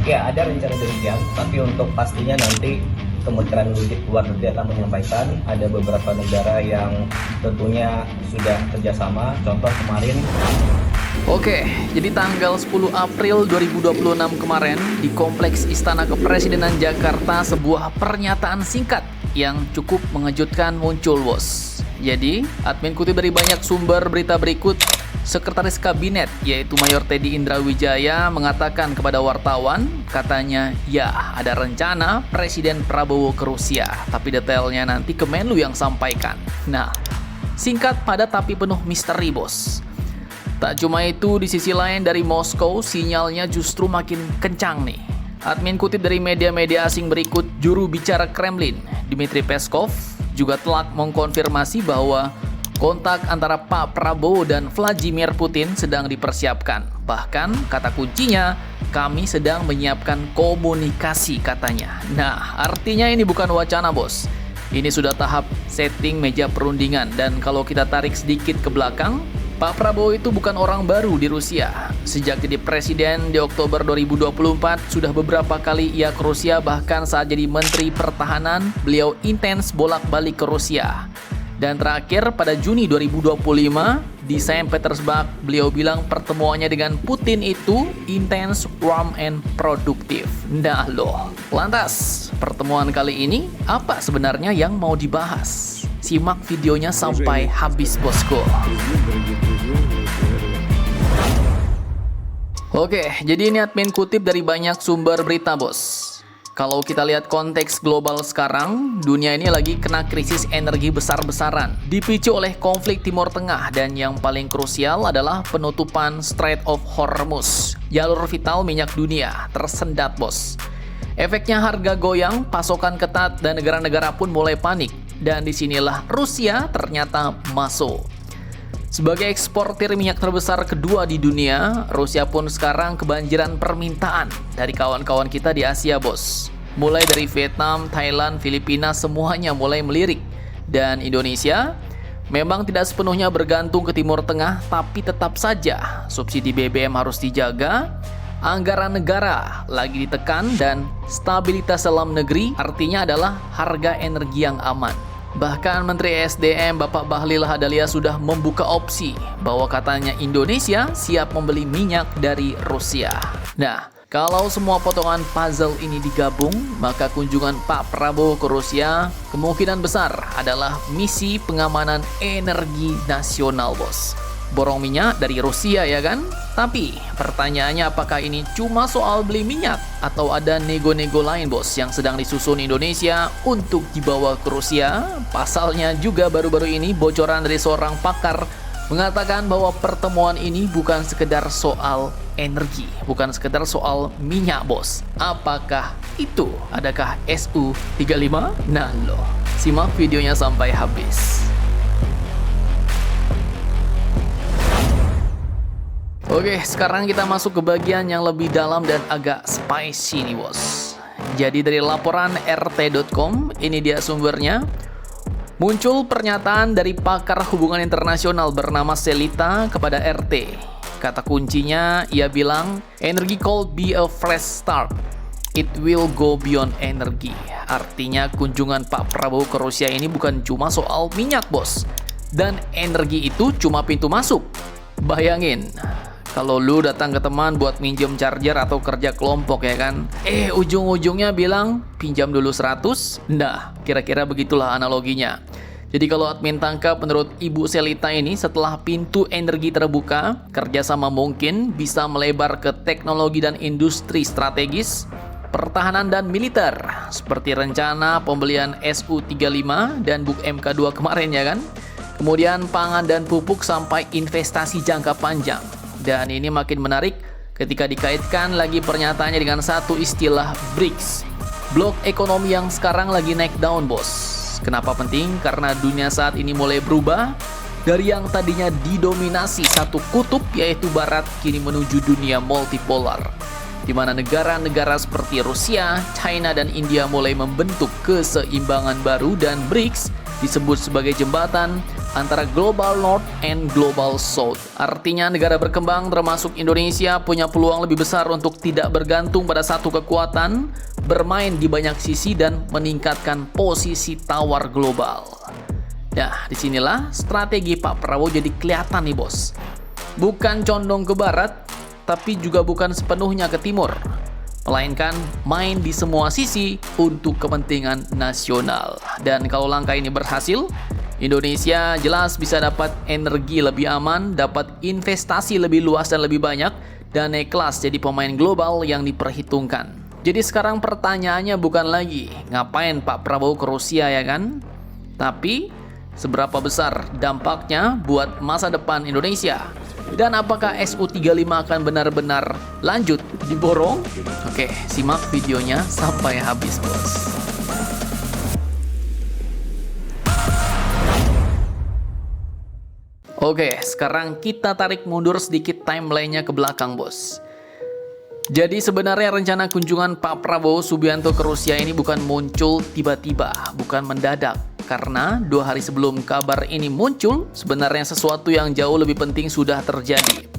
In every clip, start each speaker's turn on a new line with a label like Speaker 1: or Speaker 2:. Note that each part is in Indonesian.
Speaker 1: Ya, ada rencana demikian, tapi untuk pastinya nanti Kementerian Luar Negeri akan menyampaikan. Ada beberapa negara yang tentunya sudah kerjasama, contoh kemarin.
Speaker 2: Oke, jadi tanggal 10 April 2026 kemarin di Kompleks Istana Kepresidenan Jakarta sebuah pernyataan singkat yang cukup mengejutkan muncul, bos. Jadi, admin kutip dari banyak sumber berita berikut, Sekretaris Kabinet yaitu Mayor Teddy Indrawijaya mengatakan kepada wartawan, katanya ya ada rencana Presiden Prabowo ke Rusia, tapi detailnya nanti Kemenlu yang sampaikan. Nah, singkat padat tapi penuh misteri, bos. Tak cuma itu, di sisi lain dari Moskow sinyalnya justru makin kencang nih. Admin kutip dari media-media asing berikut, juru bicara Kremlin Dmitry Peskov juga telah mengkonfirmasi bahwa kontak antara Pak Prabowo dan Vladimir Putin sedang dipersiapkan. Bahkan kata kuncinya, kami sedang menyiapkan komunikasi katanya. Nah, artinya ini bukan wacana, bos. Ini sudah tahap setting meja perundingan. Dan kalau kita tarik sedikit ke belakang, Pak Prabowo itu bukan orang baru di Rusia. Sejak jadi presiden di Oktober 2024, sudah beberapa kali ia ke Rusia. Bahkan saat jadi Menteri Pertahanan, beliau intens bolak-balik ke Rusia. Dan terakhir pada Juni 2025 di Saint Petersburg, beliau bilang pertemuannya dengan Putin itu intens, warm, and produktif. Nah loh, lantas pertemuan kali ini apa sebenarnya yang mau dibahas? Simak videonya sampai habis, bosku. Oke, jadi ini admin kutip dari banyak sumber berita, bos. Kalau kita lihat konteks global sekarang, dunia ini lagi kena krisis energi besar-besaran, dipicu oleh konflik Timur Tengah, dan yang paling krusial adalah penutupan Strait of Hormuz. Jalur vital minyak dunia tersendat, bos. Efeknya harga goyang, pasokan ketat, dan negara-negara pun mulai panik. Dan disinilah Rusia ternyata masuk. Sebagai eksportir minyak terbesar kedua di dunia, Rusia pun sekarang kebanjiran permintaan dari kawan-kawan kita di Asia, bos. Mulai dari Vietnam, Thailand, Filipina, semuanya mulai melirik. Dan Indonesia memang tidak sepenuhnya bergantung ke Timur Tengah, tapi tetap saja subsidi BBM harus dijaga, anggaran negara lagi ditekan, dan stabilitas dalam negeri artinya adalah harga energi yang aman. Bahkan Menteri SDM Bapak Bahlil Lahadalia sudah membuka opsi bahwa katanya Indonesia siap membeli minyak dari Rusia. Nah, kalau semua potongan puzzle ini digabung, maka kunjungan Pak Prabowo ke Rusia kemungkinan besar adalah misi pengamanan energi nasional, bos. Borong minyak dari Rusia, ya kan? Tapi pertanyaannya, apakah ini cuma soal beli minyak atau ada nego-nego lain, bos, yang sedang disusun Indonesia untuk dibawa ke Rusia? Pasalnya juga baru-baru ini bocoran dari seorang pakar mengatakan bahwa pertemuan ini bukan sekedar soal energi, bukan sekedar soal minyak, bos. Apakah itu? Adakah SU-35? Nah loh, simak videonya sampai habis. Oke, sekarang kita masuk ke bagian yang lebih dalam dan agak spicy nih, bos. Jadi dari laporan rt.com, ini dia sumbernya. Muncul pernyataan dari pakar hubungan internasional bernama Selita kepada RT. Kata kuncinya, ia bilang, energy could be a fresh start. It will go beyond energy. Artinya kunjungan Pak Prabowo ke Rusia ini bukan cuma soal minyak, bos. Dan energi itu cuma pintu masuk. Bayangin, kalau lu datang ke teman buat minjem charger atau kerja kelompok, ya kan? Ujung-ujungnya bilang, pinjam dulu 100. Nah, kira-kira begitulah analoginya. Jadi kalau admin tangkap, menurut Ibu Selita ini, setelah pintu energi terbuka, kerjasama mungkin bisa melebar ke teknologi dan industri strategis, pertahanan dan militer, seperti rencana pembelian Su-35 dan Buk MK2 kemarin, ya kan? Kemudian pangan dan pupuk sampai investasi jangka panjang. Dan ini makin menarik ketika dikaitkan lagi pernyataannya dengan satu istilah BRICS. Blok ekonomi yang sekarang lagi naik daun, bos. Kenapa penting? Karena dunia saat ini mulai berubah. Dari yang tadinya didominasi satu kutub yaitu Barat, kini menuju dunia multipolar. Di mana negara-negara seperti Rusia, China, dan India mulai membentuk keseimbangan baru, dan BRICS disebut sebagai jembatan antara Global North and Global South. Artinya negara berkembang termasuk Indonesia punya peluang lebih besar untuk tidak bergantung pada satu kekuatan, bermain di banyak sisi dan meningkatkan posisi tawar global. Nah, disinilah strategi Pak Prabowo jadi kelihatan nih bos. Bukan condong ke barat, tapi juga bukan sepenuhnya ke timur, melainkan main di semua sisi untuk kepentingan nasional. Dan kalau langkah ini berhasil, Indonesia jelas bisa dapat energi lebih aman, dapat investasi lebih luas dan lebih banyak, dan naik kelas jadi pemain global yang diperhitungkan. Jadi sekarang pertanyaannya bukan lagi ngapain Pak Prabowo ke Rusia ya kan? Tapi seberapa besar dampaknya buat masa depan Indonesia? Dan apakah SU-35 akan benar-benar lanjut diborong? Oke, simak videonya sampai habis, bos. Oke, sekarang kita tarik mundur sedikit timeline-nya ke belakang, bos. Jadi sebenarnya rencana kunjungan Pak Prabowo Subianto ke Rusia ini bukan muncul tiba-tiba, bukan mendadak. Karena 2 hari sebelum kabar ini muncul, sebenarnya sesuatu yang jauh lebih penting sudah terjadi.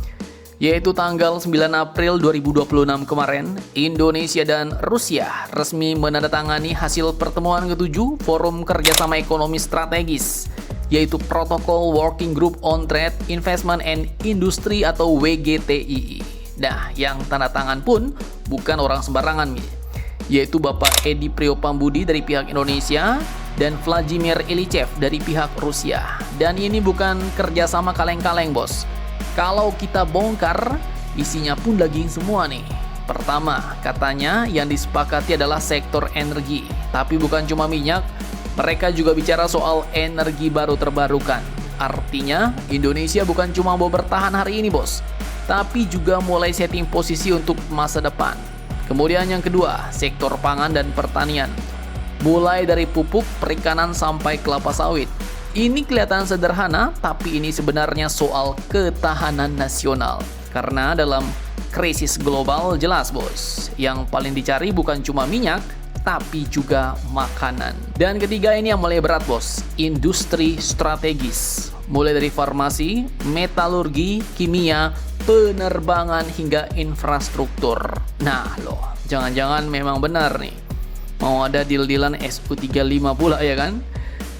Speaker 2: Yaitu tanggal 9 April 2026 kemarin, Indonesia dan Rusia resmi menandatangani hasil pertemuan ke-7 Forum Kerjasama Ekonomi Strategis, yaitu Protokol Working Group on Trade, Investment and Industry atau WGTII. Nah, yang tanda tangan pun bukan orang sembarangan nih, yaitu Bapak Edi Priopambudi dari pihak Indonesia dan Vladimir Ilichev dari pihak Rusia. Dan ini bukan kerjasama kaleng-kaleng, bos. Kalau kita bongkar, isinya pun daging semua nih. Pertama, katanya yang disepakati adalah sektor energi. Tapi bukan cuma minyak, mereka juga bicara soal energi baru terbarukan. Artinya, Indonesia bukan cuma mau bertahan hari ini, bos, tapi juga mulai setting posisi untuk masa depan. Kemudian yang kedua, sektor pangan dan pertanian. Mulai dari pupuk, perikanan, sampai kelapa sawit. Ini kelihatan sederhana, tapi ini sebenarnya soal ketahanan nasional. Karena dalam krisis global jelas, bos, yang paling dicari bukan cuma minyak, tapi juga makanan. Dan ketiga ini yang mulai berat, bos, industri strategis. Mulai dari farmasi, metalurgi, kimia, penerbangan, hingga infrastruktur. Nah loh, jangan-jangan memang benar nih mau ada deal-dealan SU-35 pula ya kan?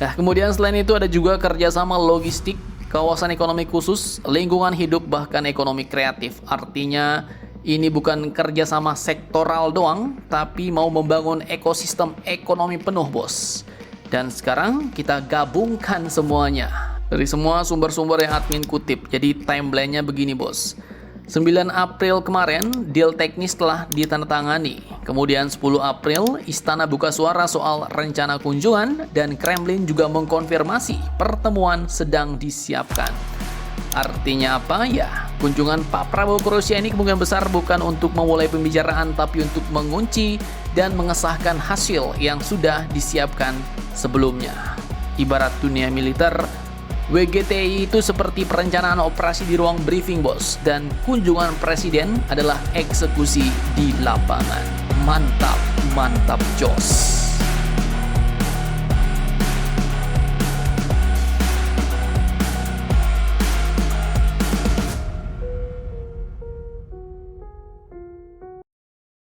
Speaker 2: Nah, kemudian selain itu ada juga kerjasama logistik, kawasan ekonomi khusus, lingkungan hidup, bahkan ekonomi kreatif. Artinya ini bukan kerjasama sektoral doang, tapi mau membangun ekosistem ekonomi penuh, bos. Dan sekarang kita gabungkan semuanya dari semua sumber-sumber yang admin kutip. Jadi timeline-nya begini, bos. 9 April kemarin, deal teknis telah ditandatangani. Kemudian 10 April, Istana buka suara soal rencana kunjungan dan Kremlin juga mengkonfirmasi pertemuan sedang disiapkan. Artinya apa ya? Kunjungan Pak Prabowo ke Rusia ini kemungkinan besar bukan untuk memulai pembicaraan, tapi untuk mengunci dan mengesahkan hasil yang sudah disiapkan sebelumnya. Ibarat dunia militer, WGTI itu seperti perencanaan operasi di ruang briefing, bos, dan kunjungan presiden adalah eksekusi di lapangan. Mantap, mantap, jos.